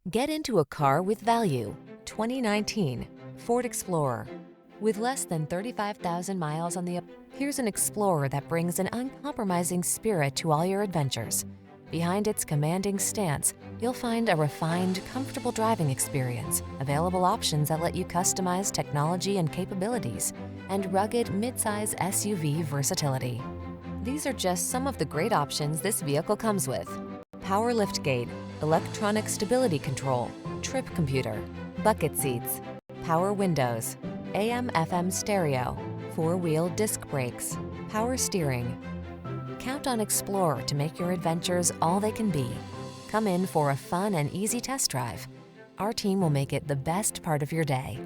Get into a car with value. 2019 Ford Explorer. With less than 35,000 miles on the... Here's an Explorer that brings an uncompromising spirit to all your adventures. Behind its commanding stance, you'll find a refined, comfortable driving experience, available options that let you customize technology and capabilities, and rugged midsize SUV versatility. These are just some of the great options this vehicle comes with: power liftgate, electronic stability control, trip computer, bucket seats, power windows, AM/FM stereo, four-wheel disc brakes, power steering. Count on Explorer to make your adventures all they can be. Come in for a fun and easy test drive. Our team will make it the best part of your day.